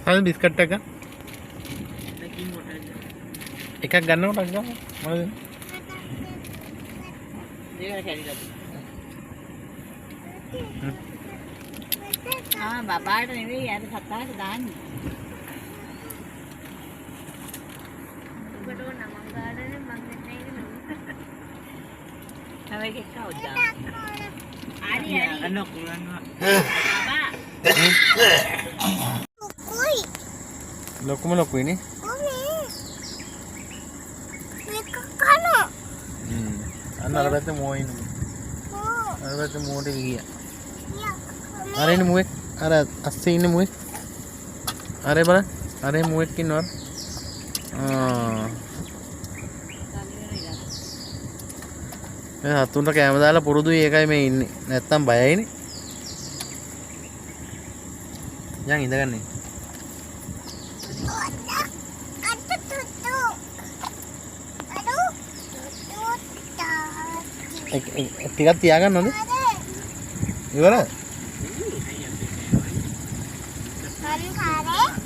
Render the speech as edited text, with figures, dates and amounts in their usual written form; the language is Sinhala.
හරි බිස්කට් එකක් ගන්නකොට අක්කා මොනවද? ඒක කැඩිලා බබාට නෙවෙයි අර සතාට දාන්නේ. ඔබට ඕන මං ගාඩනේ මං දෙන්නේ නේ. හැබැයි ඒක කවුද? ආරි අන්න කුලන්නවා. බබා. කොයි? ලොකුනේ. මේක කනවා. අන්න අර පැත්තේ මොෝ ඉන්නේ. අර පැත්තේ මොෝට ගියා. අර ඉන්නේ මුවෙක්. අර අස්සේ ඉන්නේ මුවෙක්. අර බලන්න. අර මුවෙක් ඉන්නවා. මේ හතුන්ට කැම දාලා පුරුදුයි ඒකයි මේ ඉන්නේ. නැත්තම් බයයිනේ. යන් ඉඳගන්නේ. ටිකක් තියාගන්නවද? ඉවරද? හරි හරි